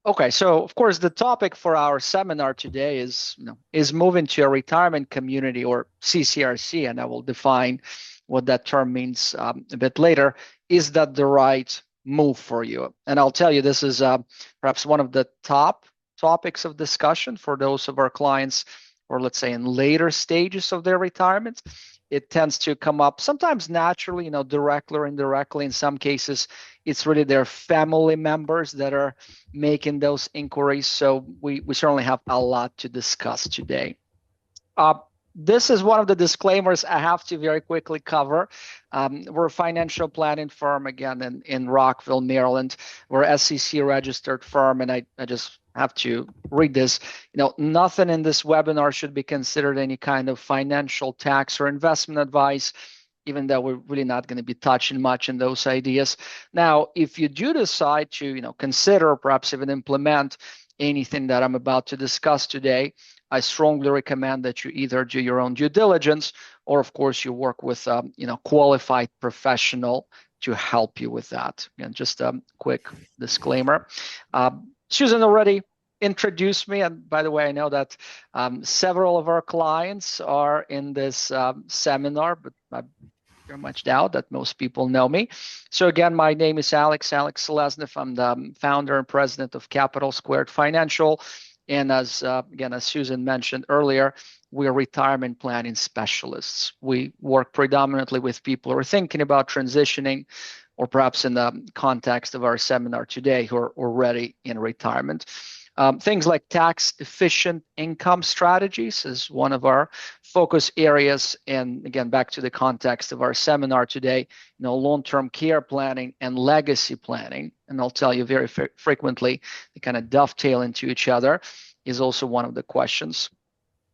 Okay, so of course the topic for our seminar today is moving to a retirement community, or CCRC, and I will define what that term means a bit later. Is that the right move for you? And I'll tell you, this is perhaps one of the top topics of discussion for those of our clients, or let's say in later stages of their retirement. It tends to come up sometimes naturally, directly or indirectly. In some cases, it's really their family members that are making those inquiries. So we certainly have a lot to discuss today. This is one of the disclaimers I have to very quickly cover. We're a financial planning firm, again, in Rockville, Maryland. We're an SEC registered firm, and I just have to read this. Nothing in this webinar should be considered any kind of financial, tax, or investment advice, even though we're really not going to be touching much in those ideas. Now, if you do decide to, consider, perhaps even implement anything that I'm about to discuss today, I strongly recommend that you either do your own due diligence, or of course you work with qualified professional to help you with that. And just a quick disclaimer. Susan already introduced me, and by the way, I know that several of our clients are in this seminar, but I very much doubt that most people know me. So again, my name is Alex Seleznev. I'm the founder and president of Capital Squared Financial. And as Susan mentioned earlier, we're retirement planning specialists. We work predominantly with people who are thinking about transitioning, or perhaps in the context of our seminar today, who are already in retirement. Things like tax efficient income strategies is one of our focus areas. And again, back to the context of our seminar today, long-term care planning and legacy planning, and I'll tell you very frequently, they kind of dovetail into each other, is also one of the questions.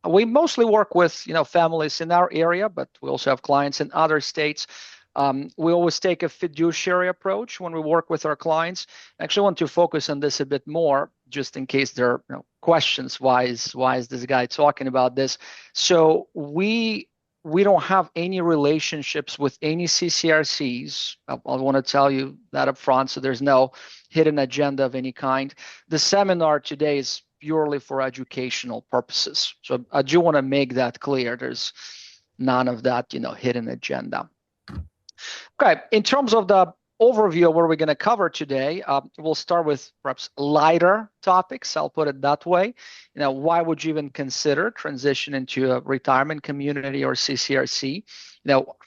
We mostly work with, families in our area, but we also have clients in other states. We always take a fiduciary approach when we work with our clients. I actually want to focus on this a bit more, just in case there are questions. Why is this guy talking about this? So we don't have any relationships with any CCRCs. I want to tell you that up front, so there's no hidden agenda of any kind. The seminar today is purely for educational purposes. So I do want to make that clear. There's none of that, hidden agenda. Okay, in terms of the overview of what we're going to cover today, we'll start with perhaps lighter topics. I'll put it that way. Why would you even consider transition into a retirement community or CCRC?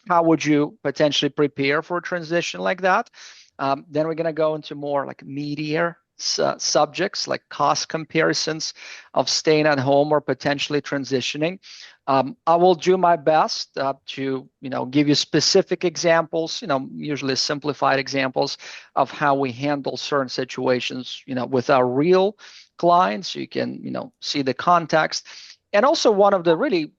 How would you potentially prepare for a transition like that? Then we're going to go into more like meatier subjects, like cost comparisons of staying at home or potentially transitioning. I will do my best to give you specific examples, usually simplified examples of how we handle certain situations, with our real clients. So you can see the context. And also one of the really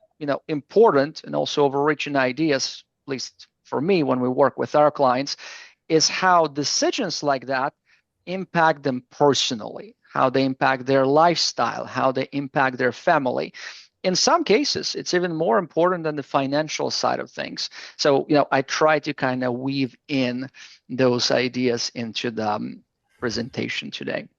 important and also overreaching ideas, at least for me when we work with our clients, is how decisions like that impact them personally, how they impact their lifestyle, how they impact their family. In some cases, it's even more important than the financial side of things. So, I try to kind of weave in those ideas into the presentation today.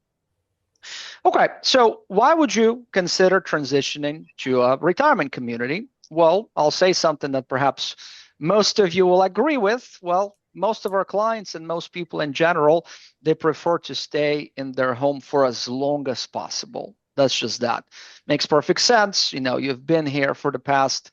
Okay, so why would you consider transitioning to a retirement community? Well, I'll say something that perhaps most of you will agree with. Well, most of our clients and most people in general, they prefer to stay in their home for as long as possible. That's just that. Makes perfect sense. You've been here for the past,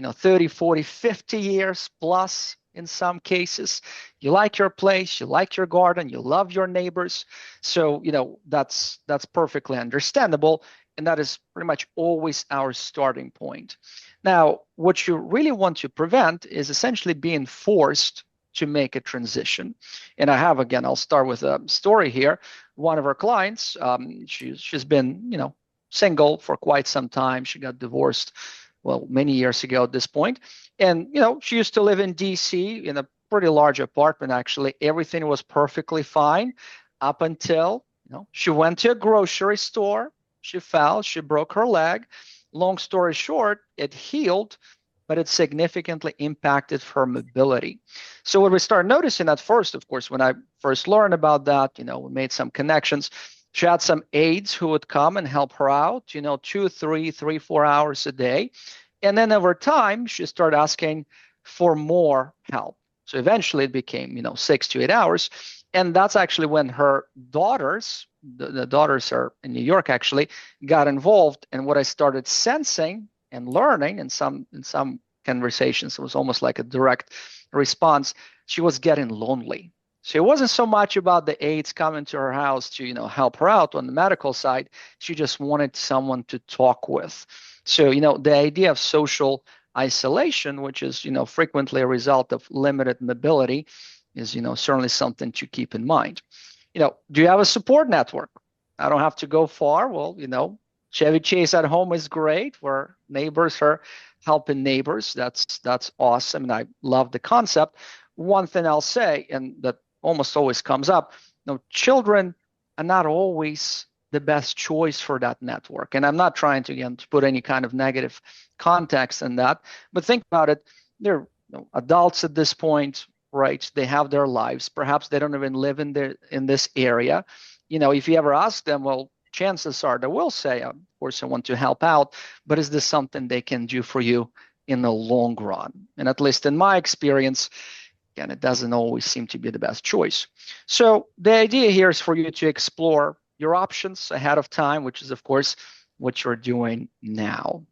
30, 40, 50 years plus in some cases. You like your place, you like your garden, you love your neighbors. So, that's perfectly understandable. And that is pretty much always our starting point. Now, what you really want to prevent is essentially being forced to make a transition. And I'll start with a story here. One of our clients, she's been, single for quite some time. She got divorced, many years ago at this point. And, she used to live in DC in a pretty large apartment, actually. Everything was perfectly fine up until, she went to a grocery store. She fell, she broke her leg. Long story short, it healed, but it significantly impacted her mobility. So what we started noticing at first, of course, when I first learned about that, we made some connections. She had some aides who would come and help her out, 2, 3, 3, 4 hours a day. And then over time, she started asking for more help. So eventually it became, 6 to 8 hours. And that's actually when her daughters, the daughters are in New York actually, got involved. And what I started sensing and learning in some conversations, it was almost like a direct response. She was getting lonely. So it wasn't so much about the aides coming to her house to, help her out on the medical side. She just wanted someone to talk with. So, the idea of social isolation, which is, frequently a result of limited mobility, is, certainly something to keep in mind. Do you have a support network? I don't have to go far. Well, Chevy Chase at home is great, where neighbors are helping neighbors. That's awesome, and I love the concept. One thing I'll say, and that almost always comes up, children are not always the best choice for that network. And I'm not trying to, again, to put any kind of negative context in that, but think about it. They're adults at this point, right? They have their lives. Perhaps they don't even live in this area. If you ever ask them, well, chances are they will say, of course, I want to help out, but is this something they can do for you in the long run? And at least in my experience, again, it doesn't always seem to be the best choice. So the idea here is for you to explore your options ahead of time, which is, of course, what you're doing now.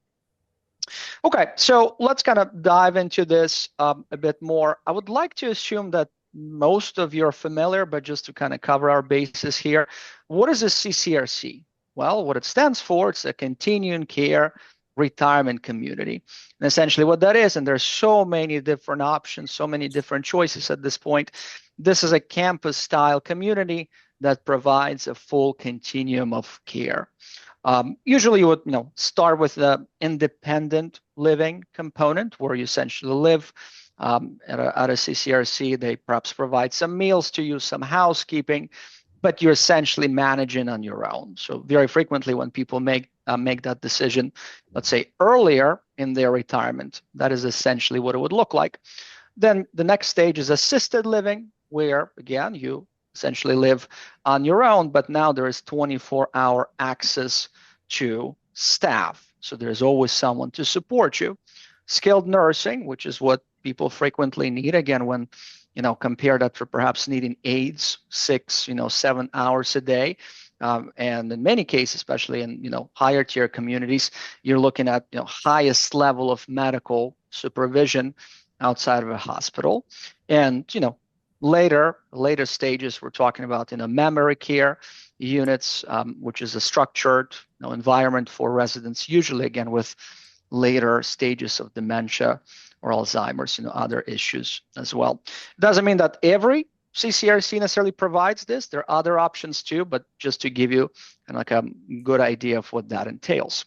Okay, so let's kind of dive into this a bit more. I would like to assume that most of you are familiar, but just to kind of cover our bases here, what is a CCRC? Well, what it stands for, it's a continuing care retirement community. And essentially what that is, and there's so many different options, so many different choices at this point, this is a campus-style community that provides a full continuum of care. Usually you would start with the independent living component, where you essentially live at a CCRC. They perhaps provide some meals to you, some housekeeping, but you're essentially managing on your own. So very frequently when people make that decision, let's say earlier in their retirement, that is essentially what it would look like. Then the next stage is assisted living, where again, you essentially live on your own, but now there is 24-hour access to staff. So there's always someone to support you. Skilled nursing, which is what people frequently need, again, when compare that to perhaps needing aides 6, 7 hours a day. And in many cases, especially in higher tier communities, you're looking at highest level of medical supervision outside of a hospital. And later stages, we're talking about memory care units, which is a structured environment for residents, usually again with later stages of dementia or Alzheimer's, other issues as well. Doesn't mean that every CCRC necessarily provides this. There are other options too, but just to give you like a good idea of what that entails.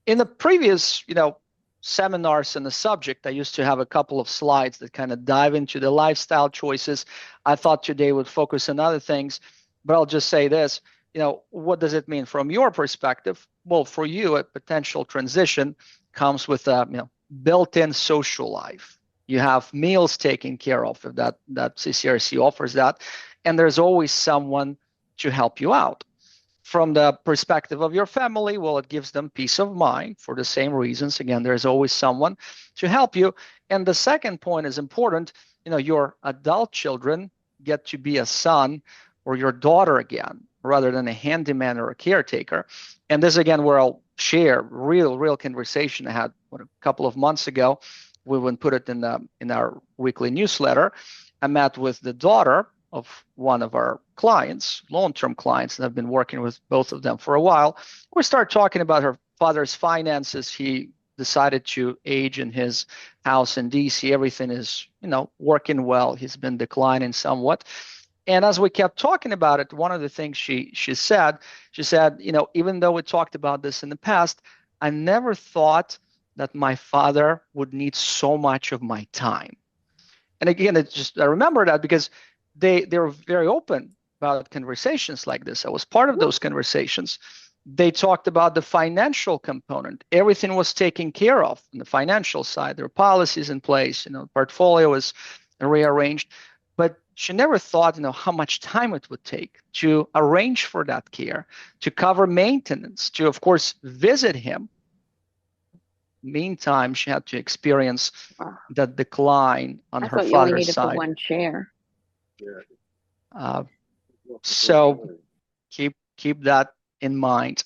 In the previous, seminars on the subject, I used to have a couple of slides that kind of dive into the lifestyle choices. I thought today would focus on other things, but I'll just say this, what does it mean from your perspective? Well, for you, a potential transition comes with a built-in social life. You have meals taken care of, if that CCRC offers that, and there's always someone to help you out. From the perspective of your family, well, it gives them peace of mind for the same reasons. Again, there's always someone to help you. And the second point is important. Your adult children get to be a son or your daughter again, rather than a handyman or a caretaker. And this, again, where I'll share real conversation I had a couple of months ago. We would put it in our weekly newsletter. I met with the daughter of one of our clients, long-term clients, and I've been working with both of them for a while. We started talking about her father's finances. He decided to age in his house in DC. Everything is, working well. He's been declining somewhat. And as we kept talking about it, one of the things she said, even though we talked about this in the past, I never thought that my father would need so much of my time. And again, I remember that because they were very open about conversations like this. I was part of those conversations. They talked about the financial component. Everything was taken care of on the financial side. There were policies in place, the portfolio was rearranged. but she never thought, how much time it would take to arrange for that care, to cover maintenance, to, of course, visit him. Meantime, she had to experience that decline on her father's side. I thought you only needed for one chair. So keep that in mind.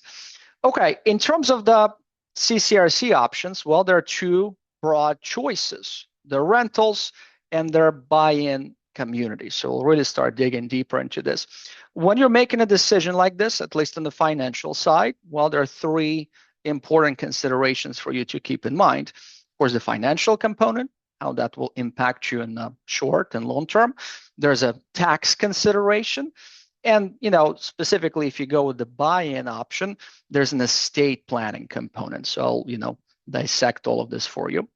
Okay, in terms of the CCRC options, well, there are two broad choices: the rentals and their buy-in community. So we'll really start digging deeper into this. When you're making a decision like this, at least on the financial side, well, there are three important considerations for you to keep in mind. Of course, the financial component, how that will impact you in the short and long term. There's a tax consideration. And, specifically, if you go with the buy-in option, there's an estate planning component. So I'll, dissect all of this for you.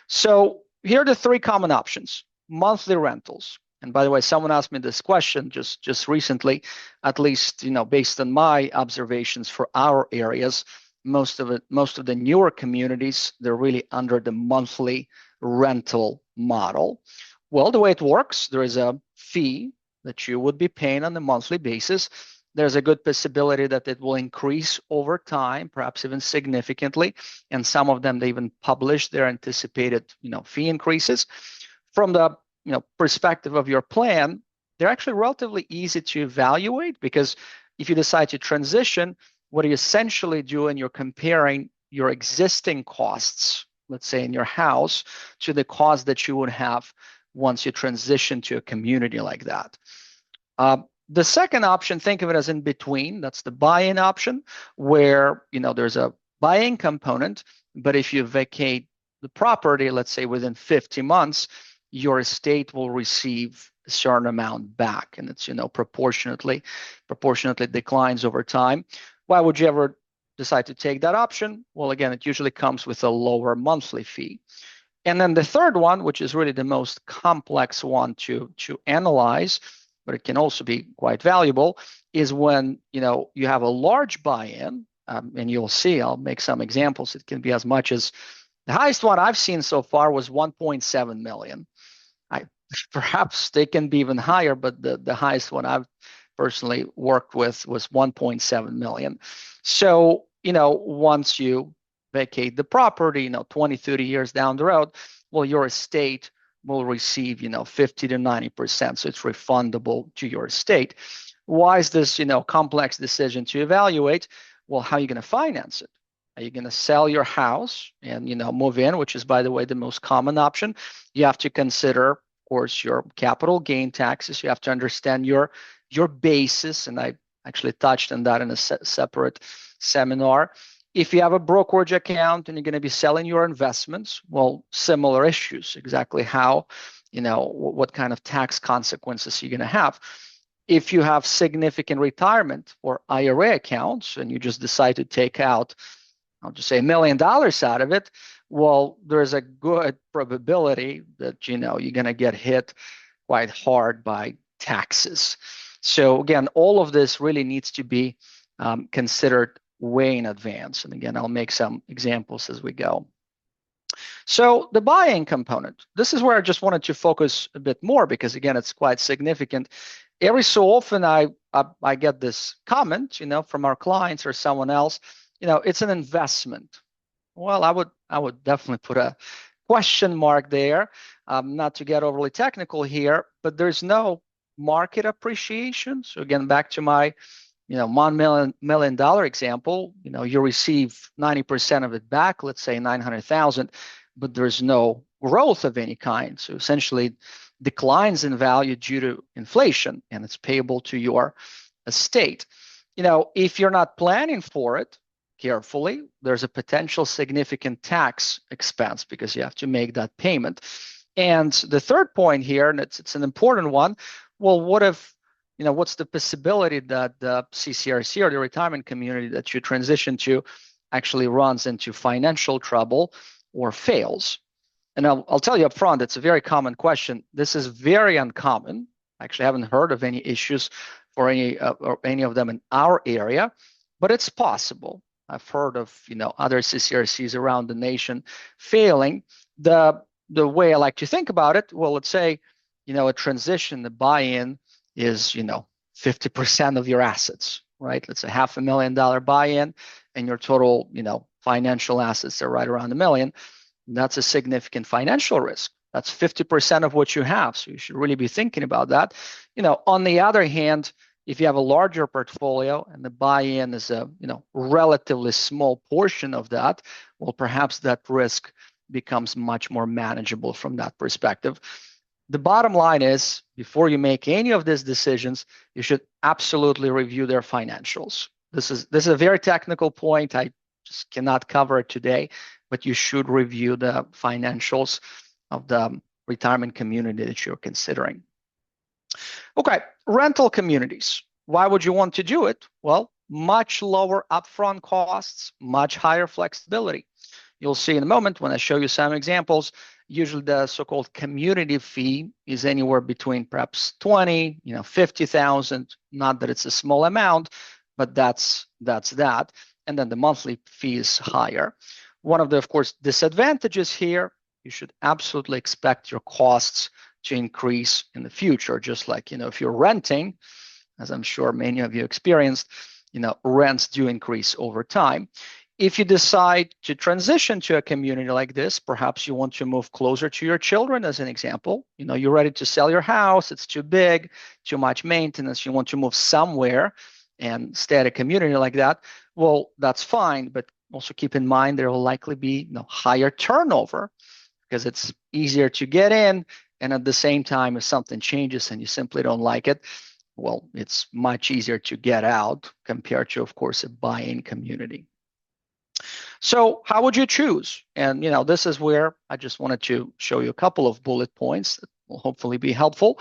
So here are the three common options: monthly rentals. And by the way, someone asked me this question just recently, at least, based on my observations for our areas, most of the newer communities, they're really under the monthly rental model. Well, the way it works, there is a fee that you would be paying on a monthly basis. There's a good possibility that it will increase over time, perhaps even significantly. And some of them, they even publish their anticipated, fee increases. From the, perspective of your plan, they're actually relatively easy to evaluate, because if you decide to transition, what you're essentially doing, you're comparing your existing costs, let's say in your house, to the cost that you would have once you transition to a community like that. The second option, think of it as in between. That's the buy-in option, where there's a buy-in component, but if you vacate the property, let's say within 50 months, your estate will receive a certain amount back, and it's proportionately declines over time. Why would you ever decide to take that option? Well, again, it usually comes with a lower monthly fee. And then the third one, which is really the most complex one to analyze, but it can also be quite valuable, is when you have a large buy-in, and you'll see, I'll make some examples. It can be as much as, the highest one I've seen so far was 1.7 million. Perhaps they can be even higher, but the highest one I've personally worked with was 1.7 million. So, once you vacate the property, 20, 30 years down the road, well, your estate will receive, 50 to 90%. So it's refundable to your estate. Why is this, complex decision to evaluate? Well, how are you going to finance it? Are you going to sell your house and, move in, which is, by the way, the most common option? You have to consider, of course, your capital gain taxes. You have to understand your basis. And I actually touched on that in a separate seminar. If you have a brokerage account and you're going to be selling your investments, well, similar issues, exactly how, what kind of tax consequences you're going to have. If you have significant retirement or IRA accounts and you just decide to take out, I'll just say $1 million out of it, well, there's a good probability that, you're going to get hit quite hard by taxes. So again, all of this really needs to be considered way in advance. And again, I'll make some examples as we go. So the buy-in component, this is where I just wanted to focus a bit more, because again, it's quite significant. Every so often I get this comment, from our clients or someone else, it's an investment. Well, I would definitely put a question mark there, not to get overly technical here, but there's no market appreciation. So again, back to my $1 million example, you receive 90% of it back, let's say 900,000, but there's no growth of any kind. So essentially declines in value due to inflation, and it's payable to your estate. If you're not planning for it carefully, there's a potential significant tax expense because you have to make that payment. And the third point here, and it's an important one, well, what if, what's the possibility that the CCRC or the retirement community that you transition to actually runs into financial trouble or fails? And I'll tell you up front, it's a very common question. This is very uncommon. I actually haven't heard of any issues for any of them in our area, but it's possible. I've heard of other CCRCs around the nation failing. The way I like to think about it, well, let's say a transition, the buy-in is, 50% of your assets, right? Let's say $500,000 buy-in and your total, financial assets are right around $1 million. That's a significant financial risk. That's 50% of what you have. So you should really be thinking about that. On the other hand, if you have a larger portfolio and the buy-in is a, relatively small portion of that, well, perhaps that risk becomes much more manageable from that perspective. The bottom line is, before you make any of these decisions, you should absolutely review their financials. This is a very technical point. I just cannot cover it today, but you should review the financials of the retirement community that you're considering. Okay, rental communities. Why would you want to do it? Well, much lower upfront costs, much higher flexibility. You'll see in a moment when I show you some examples. Usually the so-called community fee is anywhere between perhaps 20, 50,000. Not that it's a small amount, but that's that. And then the monthly fee is higher. One of the, of course, disadvantages here, you should absolutely expect your costs to increase in the future. Just like, if you're renting, as I'm sure many of you experienced, rents do increase over time. If you decide to transition to a community like this, perhaps you want to move closer to your children, as an example. You're ready to sell your house, it's too big, too much maintenance, you want to move somewhere and stay at a community like that. Well, that's fine, but also keep in mind there will likely be higher turnover because it's easier to get in, and at the same time, if something changes and you simply don't like it, well, it's much easier to get out compared to, of course, a buy-in community. So how would you choose? And this is where I just wanted to show you a couple of bullet points that will hopefully be helpful.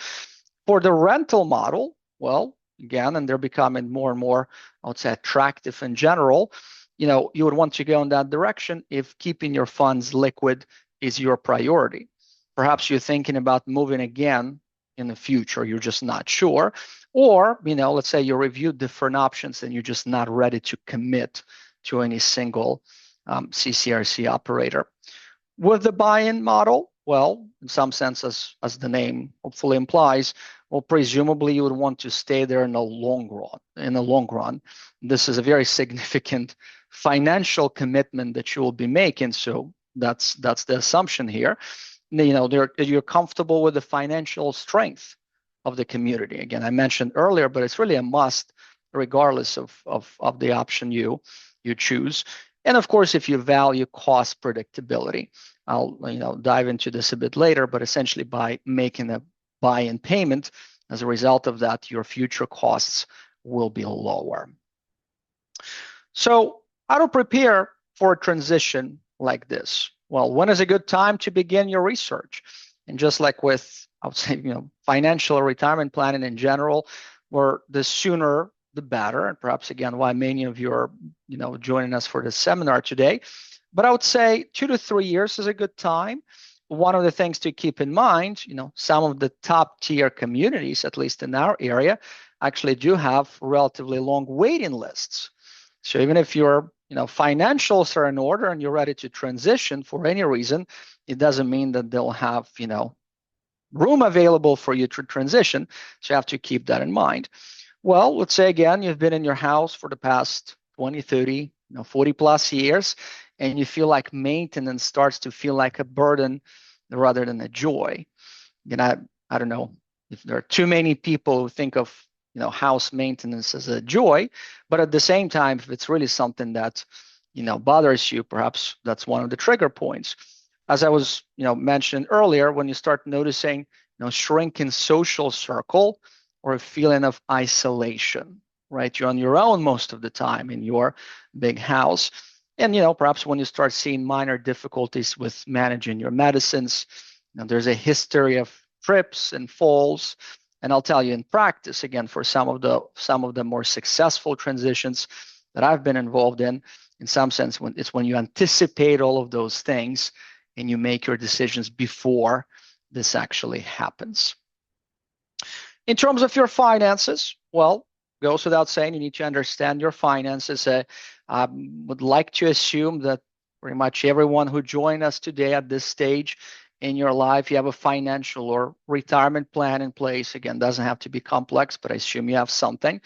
For the rental model, well, again, and they're becoming more and more, I would say, attractive in general, you would want to go in that direction if keeping your funds liquid is your priority. Perhaps you're thinking about moving again in the future, you're just not sure. Or, let's say you reviewed different options and you're just not ready to commit to any single CCRC operator. With the buy-in model, well, in some sense, as the name hopefully implies, well, presumably you would want to stay there in the long run. This is a very significant financial commitment that you will be making. So that's the assumption here. You're comfortable with the financial strength of the community. Again, I mentioned earlier, but it's really a must, regardless of the option you choose. And of course, if you value cost predictability, I'll dive into this a bit later, but essentially by making a buy-in payment, as a result of that, your future costs will be lower. So how to prepare for a transition like this? Well, when is a good time to begin your research? And just like with, I would say, financial retirement planning in general, where the sooner the better, and perhaps again why many of you are joining us for this seminar today. But I would say 2 to 3 years is a good time. One of the things to keep in mind, some of the top tier communities, at least in our area, actually do have relatively long waiting lists. So even if your financials are in order and you're ready to transition for any reason, it doesn't mean that they'll have room available for you to transition. So you have to keep that in mind. Well, let's say again, you've been in your house for the past 20, 30, 40 plus years, and you feel like maintenance starts to feel like a burden rather than a joy. I don't know if there are too many people who think of house maintenance as a joy, but at the same time, if it's really something that bothers you, perhaps that's one of the trigger points. As I was mentioned earlier, when you start noticing shrinking social circle, or a feeling of isolation, right? You're on your own most of the time in your big house. And, perhaps when you start seeing minor difficulties with managing your medicines, there's a history of trips and falls. And I'll tell you in practice, again, for some of the more successful transitions that I've been involved in some sense, when you anticipate all of those things and you make your decisions before this actually happens. In terms of your finances, well, goes without saying, you need to understand your finances. I would like to assume that pretty much everyone who joined us today at this stage in your life, you have a financial or retirement plan in place. Again, doesn't have to be complex, but I assume you have something.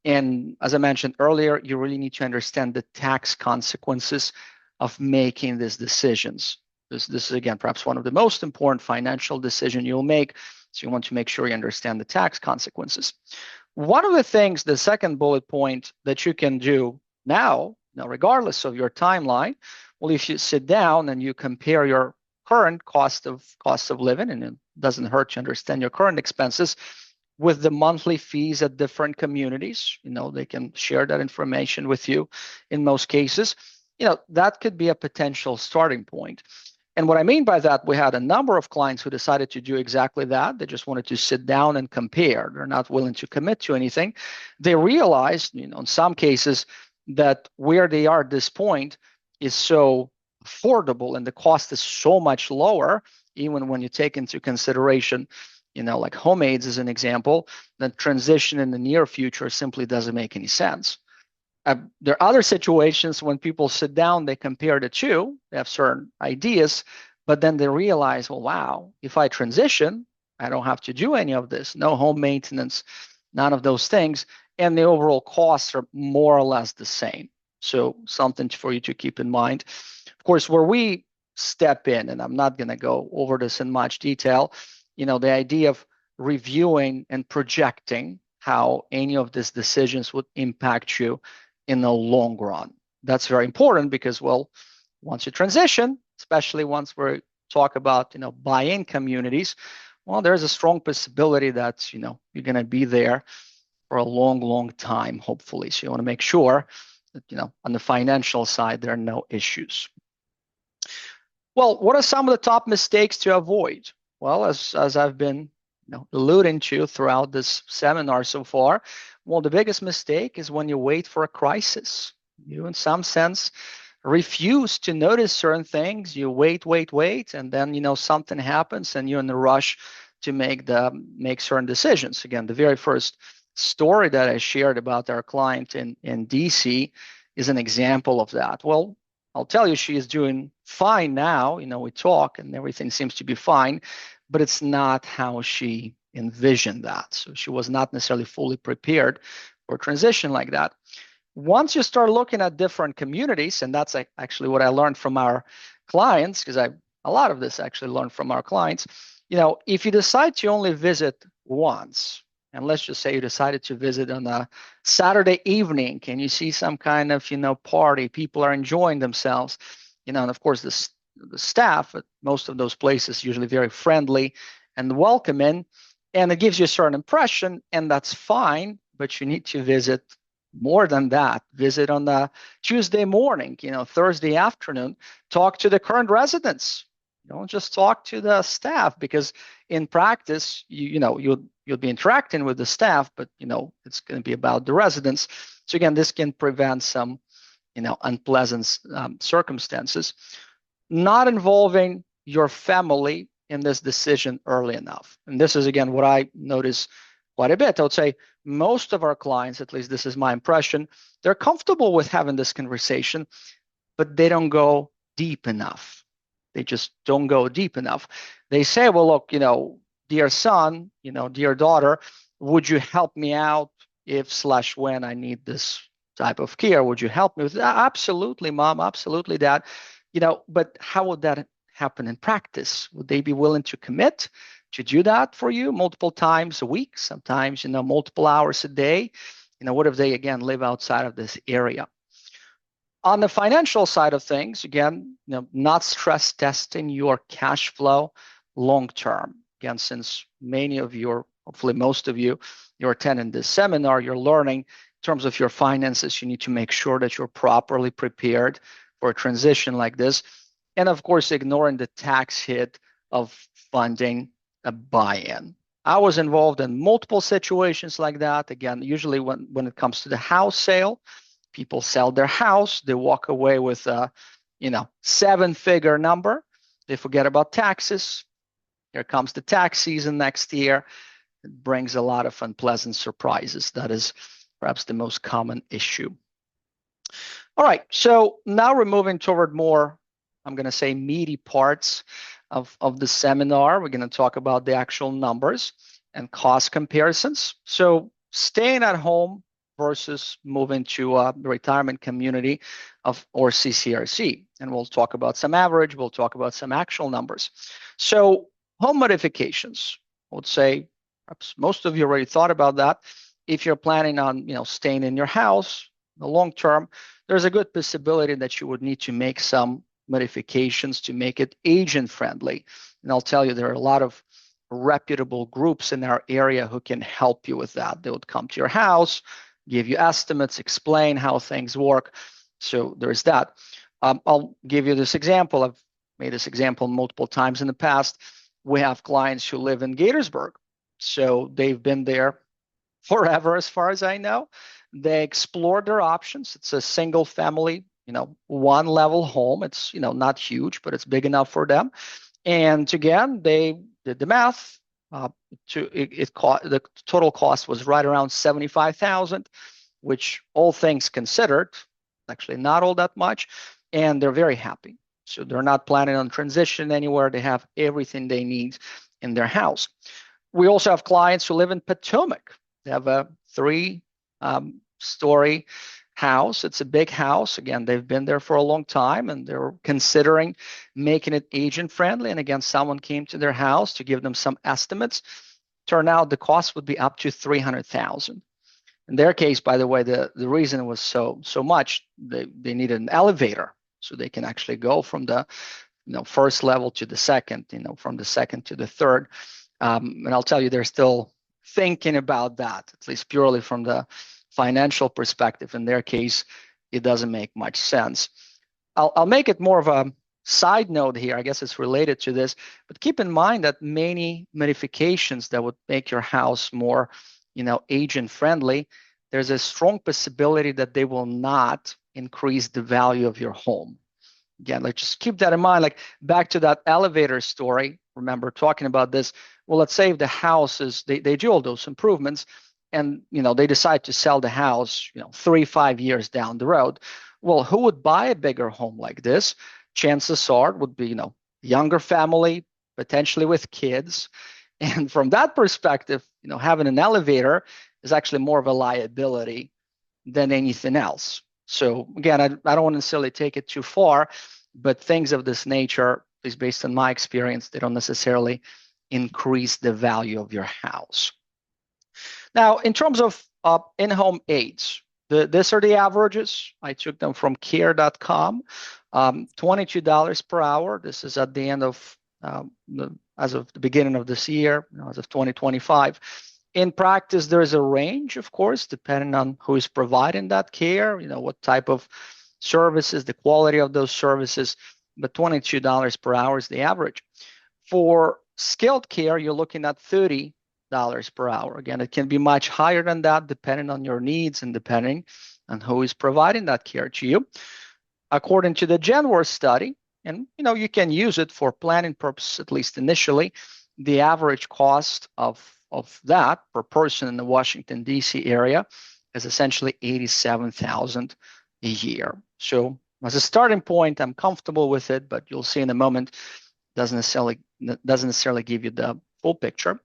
And as I mentioned earlier, you really need to understand the tax consequences of making these decisions. This is, again, perhaps one of the most important financial decisions you'll make. So you want to make sure you understand the tax consequences. One of the things, the second bullet point that you can do now, regardless of your timeline, well, if you sit down and you compare your current cost of living, and it doesn't hurt to understand your current expenses with the monthly fees at different communities, they can share that information with you in most cases. That could be a potential starting point. And what I mean by that, we had a number of clients who decided to do exactly that. They just wanted to sit down and compare. They're not willing to commit to anything. They realized, in some cases, that where they are at this point is so affordable and the cost is so much lower, even when you take into consideration, like home aids as an example, that transition in the near future simply doesn't make any sense. There are other situations when people sit down, they compare the two, they have certain ideas, but then they realize, well, wow, if I transition, I don't have to do any of this, no home maintenance, none of those things, and the overall costs are more or less the same. So something for you to keep in mind. Of course, where we step in, and I'm not going to go over this in much detail, the idea of reviewing and projecting how any of these decisions would impact you in the long run. That's very important because, well, once you transition, especially once we talk about, buy-in communities, well, there's a strong possibility that, you're going to be there for a long, long time, hopefully. So you want to make sure that, on the financial side, there are no issues. Well, what are some of the top mistakes to avoid? Well, as I've been alluding to throughout this seminar so far, well, the biggest mistake is when you wait for a crisis. You, in some sense, refuse to notice certain things. You wait, and then something happens, and you're in a rush to make certain decisions. Again, the very first story that I shared about our client in DC is an example of that. Well, I'll tell you, she is doing fine now. We talk and everything seems to be fine, but it's not how she envisioned that. So she was not necessarily fully prepared for a transition like that. Once you start looking at different communities, and that's actually what I learned from our clients, because a lot of this actually learned from our clients, if you decide to only visit once, and let's just say you decided to visit on a Saturday evening, and you see some kind of, party, people are enjoying themselves, and of course the staff at most of those places usually very friendly and welcoming, and it gives you a certain impression, and that's fine, but you need to visit more than that. Visit on the Tuesday morning, Thursday afternoon, talk to the current residents. Don't just talk to the staff, because in practice, you'll be interacting with the staff, but it's going to be about the residents. So again, this can prevent some unpleasant circumstances. Not involving your family in this decision early enough. And this is, again, what I notice quite a bit. I would say most of our clients, at least this is my impression, they're comfortable with having this conversation, but they don't go deep enough. They just don't go deep enough. They say, well, look, dear son, dear daughter, would you help me out if/when I need this type of care? Would you help me with that? Absolutely, mom. Absolutely, dad. But how would that happen in practice? Would they be willing to commit to do that for you multiple times a week, sometimes, multiple hours a day? What if they, again, live outside of this area? On the financial side of things, again, not stress testing your cash flow long term. Again, since many of you, or hopefully most of you, you're attending this seminar, you're learning in terms of your finances, you need to make sure that you're properly prepared for a transition like this. And of course, ignoring the tax hit of funding a buy-in. I was involved in multiple situations like that. Again, usually when it comes to the house sale, people sell their house, they walk away with a, 7-figure number. They forget about taxes. Here comes the tax season next year. It brings a lot of unpleasant surprises. That is perhaps the most common issue. All right, so now we're moving toward more, I'm going to say, meaty parts of the seminar. We're going to talk about the actual numbers and cost comparisons. So staying at home versus moving to a retirement community or CCRC. And we'll talk about some average, we'll talk about some actual numbers. So home modifications, I would say perhaps most of you already thought about that. If you're planning on staying in your house in the long term, there's a good possibility that you would need to make some modifications to make it agent friendly. And I'll tell you, there are a lot of reputable groups in our area who can help you with that. They would come to your house, give you estimates, explain how things work. So there's that. I'll give you this example. I've made this example multiple times in the past. We have clients who live in Gaithersburg. So they've been there forever, as far as I know. They explored their options. It's a single family, one level home. It's, not huge, but it's big enough for them. And again, they did the math. The total cost was right around $75,000, which all things considered, actually not all that much. And they're very happy. So they're not planning on transition anywhere. They have everything they need in their house. We also have clients who live in Potomac. They have a 3-story house. It's a big house. Again, they've been there for a long time and they're considering making it agent friendly. And again, someone came to their house to give them some estimates. Turned out the cost would be up to $300,000. In their case, by the way, the reason it was so much, they needed an elevator so they can actually go from the first level to the second, from the second to the third. And I'll tell you, they're still thinking about that, at least purely from the financial perspective. In their case, it doesn't make much sense. I'll make it more of a side note here. I guess it's related to this, but keep in mind that many modifications that would make your house more, agent friendly, there's a strong possibility that they will not increase the value of your home. Again, like just keep that in mind. Like back to that elevator story, remember talking about this. Well, let's say if the house is, they do all those improvements and, they decide to sell the house, 3-5 years down the road. Well, who would buy a bigger home like this? Chances are it would be, younger family, potentially with kids. And from that perspective, having an elevator is actually more of a liability than anything else. So again, I don't want to necessarily take it too far, but things of this nature, at least based on my experience, they don't necessarily increase the value of your house. Now, in terms of in-home aids, these are the averages. I took them from care.com, $22 per hour. This is at the end of, as of the beginning of this year, as of 2025. In practice, there is a range, of course, depending on who is providing that care, what type of services, the quality of those services, but $22 per hour is the average. For skilled care, you're looking at $30 per hour. Again, it can be much higher than that, depending on your needs and depending on who is providing that care to you. According to the Genworth study, and you can use it for planning purposes, at least initially, the average cost of that per person in the Washington, D.C. area is essentially $87,000 a year. So as a starting point, I'm comfortable with it, but you'll see in a moment, doesn't necessarily give you the full picture.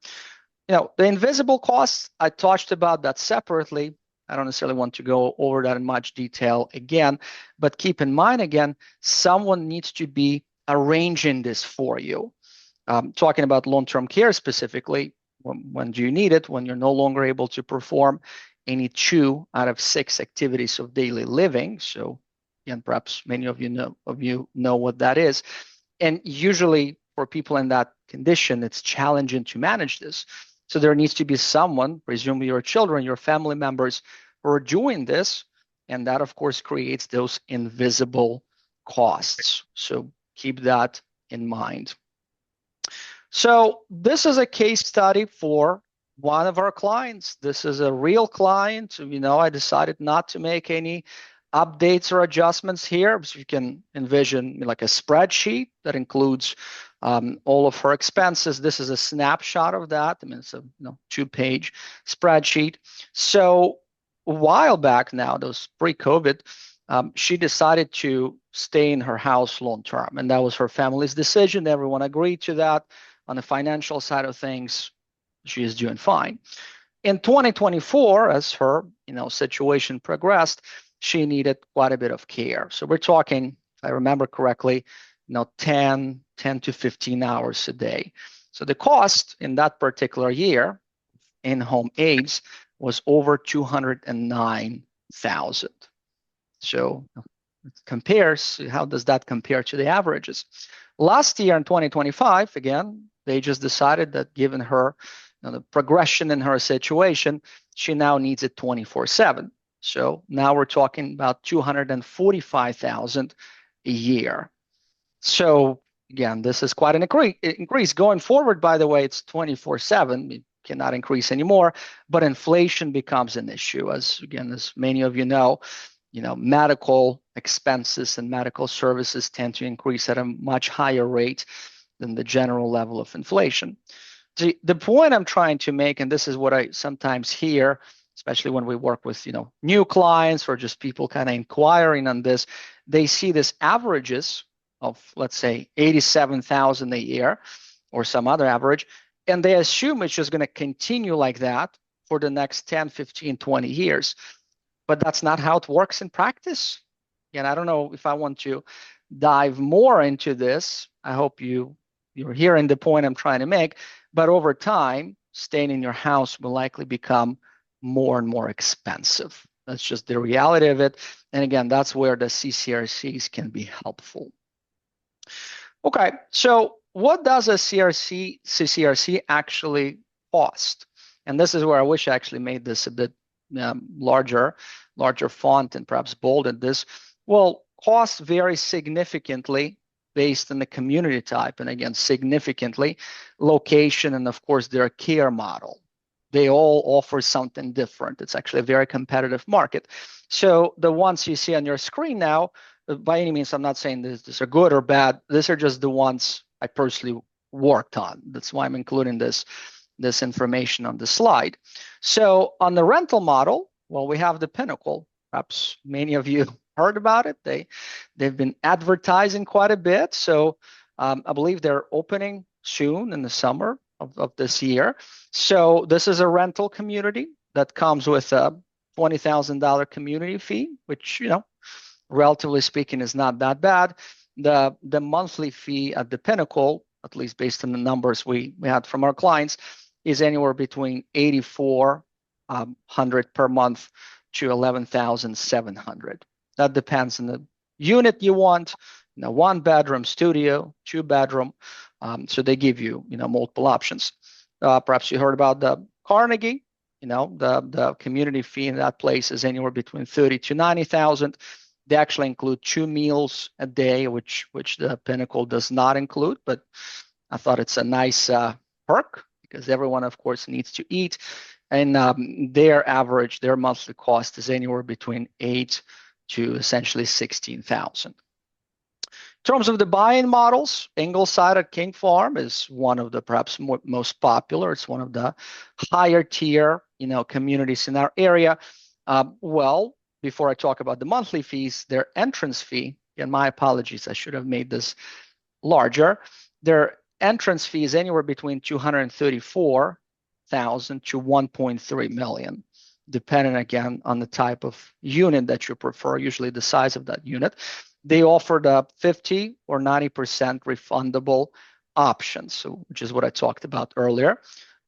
The invisible costs, I touched about that separately. I don't necessarily want to go over that in much detail again, but keep in mind, again, someone needs to be arranging this for you. Talking about long-term care specifically, when do you need it? When you're no longer able to perform any 2 out of 6 activities of daily living. So, again, perhaps many of you know what that is. And usually for people in that condition, it's challenging to manage this. So there needs to be someone, presumably your children, your family members, who are doing this. And that, of course, creates those invisible costs. So keep that in mind. So this is a case study for one of our clients. This is a real client. I decided not to make any updates or adjustments here. So you can envision like a spreadsheet that includes all of her expenses. This is a snapshot of that. It's a 2-page spreadsheet. So a while back now, those pre-COVID, she decided to stay in her house long term, and that was her family's decision. Everyone agreed to that. On the financial side of things, she is doing fine. In 2024, as her situation progressed, she needed quite a bit of care. So we're talking, if I remember correctly, 10 to 15 hours a day. So the cost in that particular year in-home aids was over $209,000. So it compares, how does that compare to the averages? Last year in 2025, again, they just decided that given her the progression in her situation, she now needs it 24/7. So now we're talking about $245,000 a year. So again, this is quite an increase. Going forward, by the way, it's 24/7. It cannot increase anymore, but inflation becomes an issue. As many of you know, medical expenses and medical services tend to increase at a much higher rate than the general level of inflation. The point I'm trying to make, and this is what I sometimes hear, especially when we work with new clients or just people kind of inquiring on this, they see this averages of, let's say, 87,000 a year or some other average, and they assume it's just going to continue like that for the next 10, 15, 20 years. But that's not how it works in practice. And I don't know if I want to dive more into this. I hope you're hearing the point I'm trying to make. But over time, staying in your house will likely become more and more expensive. That's just the reality of it. And again, that's where the CCRCs can be helpful. Okay, so what does a CCRC actually cost? And this is where I wish I actually made this a bit larger font and perhaps bolded this. Well, costs vary significantly based on the community type, and again, significantly, location, and of course, their care model. They all offer something different. It's actually a very competitive market. So the ones you see on your screen now, by any means, I'm not saying these are good or bad. These are just the ones I personally worked on. That's why I'm including this information on the slide. So on the rental model, well, we have the Pinnacle. Perhaps many of you heard about it. They've been advertising quite a bit. So I believe they're opening soon in the summer of this year. So this is a rental community that comes with a $20,000 community fee, which, relatively speaking, is not that bad. The monthly fee at the Pinnacle, at least based on the numbers we had from our clients, is anywhere between $8,400 per month to $11,700. That depends on the unit you want. 1-bedroom studio, 2-bedroom. So they give you, multiple options. Perhaps you heard about the Carnegie. The community fee in that place is anywhere between $30,000 to $90,000. They actually include 2 meals a day, which the Pinnacle does not include. But I thought it's a nice perk because everyone, of course, needs to eat. And their monthly cost is anywhere between $8,000 to essentially $16,000. In terms of the buy-in models, Ingleside at King Farm is one of the perhaps most popular. It's one of the higher tier, communities in our area. Well, before I talk about the monthly fees, their entrance fee, and my apologies, I should have made this larger. Their entrance fee is anywhere between $234,000 to $1.3 million, depending again on the type of unit that you prefer, usually the size of that unit. They offered a 50 or 90% refundable options, so which is what I talked about earlier.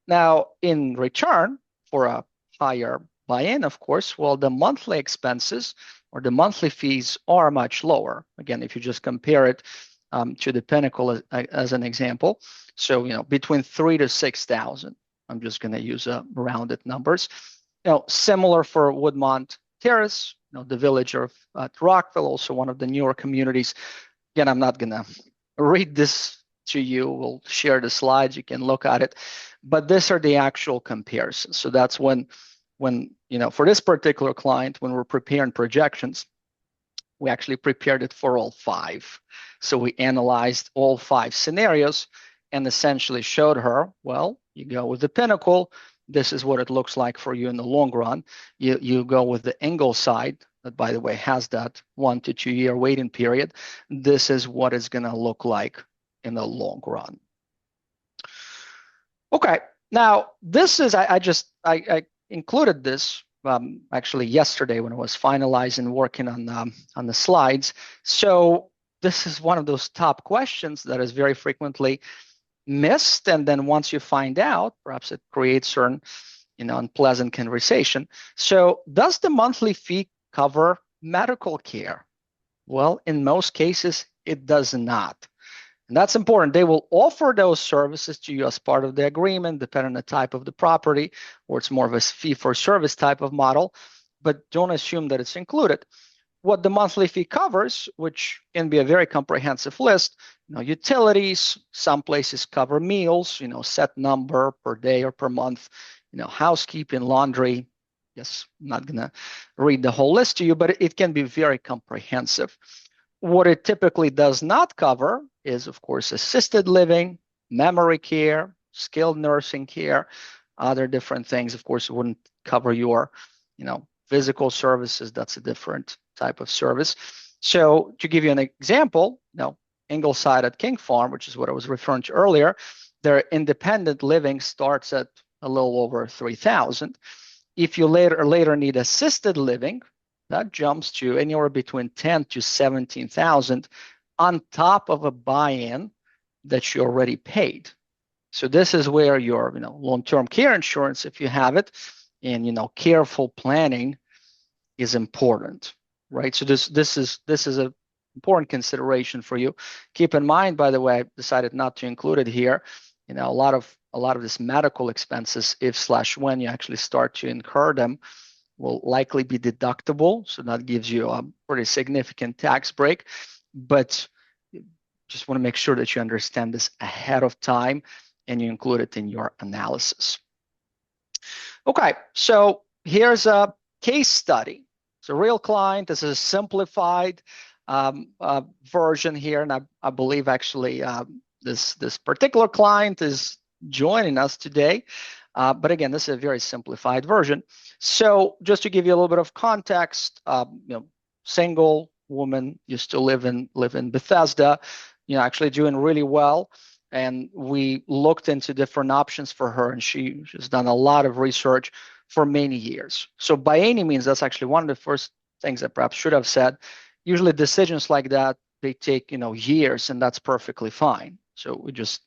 Now, in return for a higher buy-in, of course, well, the monthly expenses or the monthly fees are much lower. Again, if you just compare it to the Pinnacle as an example, so between $3,000 to $6,000. I'm just going to use rounded numbers. Similar for Woodmont Terrace, the village of Rockville, also one of the newer communities. Again, I'm not going to read this to you. We'll share the slides. You can look at it. But these are the actual comparisons. So that's when for this particular client, when we're preparing projections, we actually prepared it for all 5. So we analyzed all 5 scenarios and essentially showed her, well, you go with the Pinnacle, this is what it looks like for you in the long run. You go with the Ingleside, that, by the way, has that 1 to 2 year waiting period, this is what it's going to look like in the long run. Okay, now this is, I included this actually yesterday when I was finalizing working on the slides. So this is one of those top questions that is very frequently missed, and then once you find out, perhaps it creates certain unpleasant conversation. So does the monthly fee cover medical care? Well, in most cases, it does not. And that's important. They will offer those services to you as part of the agreement, depending on the type of the property, or it's more of a fee-for-service type of model, but don't assume that it's included. What the monthly fee covers, which can be a very comprehensive list, utilities, some places cover meals, set number per day or per month, housekeeping, laundry. Yes, I'm not going to read the whole list to you, but it can be very comprehensive. What it typically does not cover is, of course, assisted living, memory care, skilled nursing care, other different things. Of course, it wouldn't cover your, physical services. That's a different type of service. So to give you an example, Ingleside at King Farm, which is what I was referring to earlier, their independent living starts at a little over $3,000. If you later need assisted living, that jumps to anywhere between $10,000 to $17,000 on top of a buy-in that you already paid. So this is where your long-term care insurance, if you have it, and careful planning is important, right? So this is an important consideration for you. Keep in mind, by the way, I decided not to include it here. A lot of this medical expenses, if/when you actually start to incur them, will likely be deductible. So that gives you a pretty significant tax break. But just want to make sure that you understand this ahead of time and you include it in your analysis. Okay, so here's a case study. It's a real client. This is a simplified version here, and I believe actually this particular client is joining us today. But again, this is a very simplified version. So just to give you a little bit of context, single woman used to live in Bethesda, actually doing really well. And we looked into different options for her, and she's done a lot of research for many years. So by any means, that's actually one of the first things I perhaps should have said. Usually decisions like that, they take, years, and that's perfectly fine. So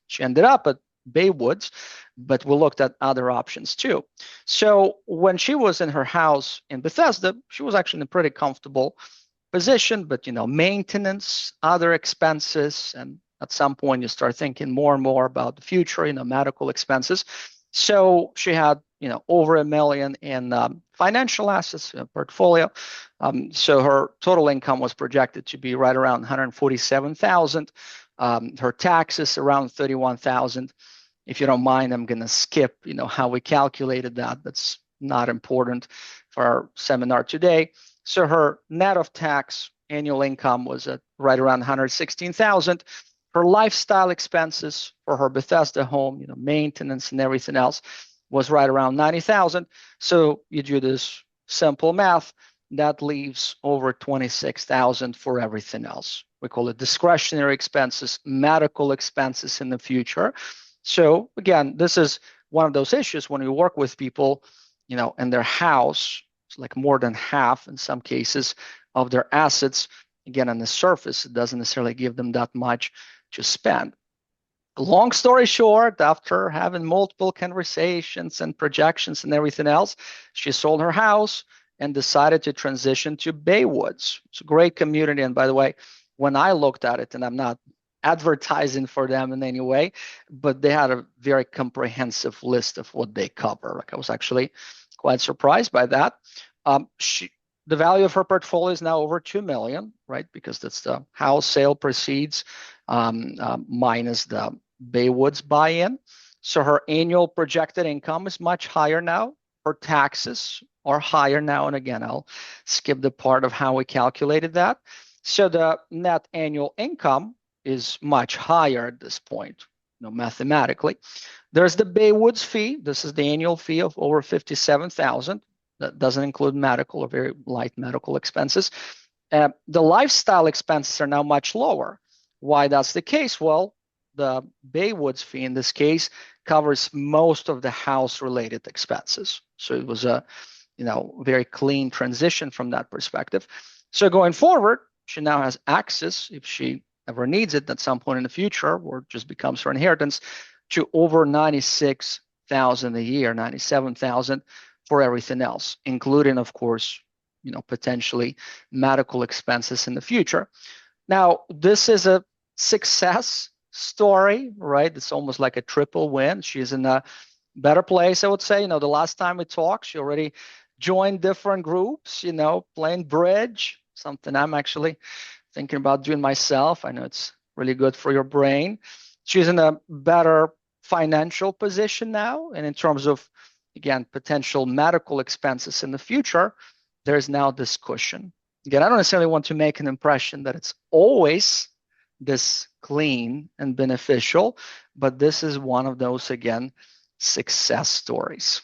she ended up at Baywoods, but we looked at other options too. So when she was in her house in Bethesda, she was actually in a pretty comfortable position, but maintenance, other expenses, and at some point you start thinking more and more about the future, medical expenses. So she had, over $1 million in financial assets portfolio. So her total income was projected to be right around $147,000. Her taxes around $31,000. If you don't mind, I'm going to skip, how we calculated that. That's not important for our seminar today. So her net of tax annual income was at right around $116,000. Her lifestyle expenses for her Bethesda home, maintenance and everything else, was right around $90,000. So you do this simple math, that leaves over $26,000 for everything else. We call it discretionary expenses, medical expenses in the future. So again, this is one of those issues when we work with people, and their house, it's like more than half in some cases of their assets. Again, on the surface, it doesn't necessarily give them that much to spend. Long story short, after having multiple conversations and projections and everything else, she sold her house and decided to transition to Baywoods. It's a great community. And by the way, when I looked at it, and I'm not advertising for them in any way, but they had a very comprehensive list of what they cover. Like I was actually quite surprised by that. The value of her portfolio is now over $2 million, right? Because that's the house sale proceeds minus the Baywoods buy-in. So her annual projected income is much higher now. Her taxes are higher now. And again, I'll skip the part of how we calculated that. So the net annual income is much higher at this point, mathematically. There's the Baywoods fee. This is the annual fee of over $57,000. That doesn't include medical or very light medical expenses. The lifestyle expenses are now much lower. Why that's the case? Well, the Baywoods fee in this case covers most of the house-related expenses. So it was a very clean transition from that perspective. So going forward, she now has access, if she ever needs it at some point in the future, or just becomes her inheritance, to over $96,000 a year, $97,000 for everything else, including, of course, potentially medical expenses in the future. Now, this is a success story, right? It's almost like a triple win. She's in a better place, I would say. The last time we talked, she already joined different groups, playing bridge, something I'm actually thinking about doing myself. I know it's really good for your brain. She's in a better financial position now. And in terms of, again, potential medical expenses in the future, there's now this cushion. Again, I don't necessarily want to make an impression that it's always this clean and beneficial, but this is one of those, again, success stories.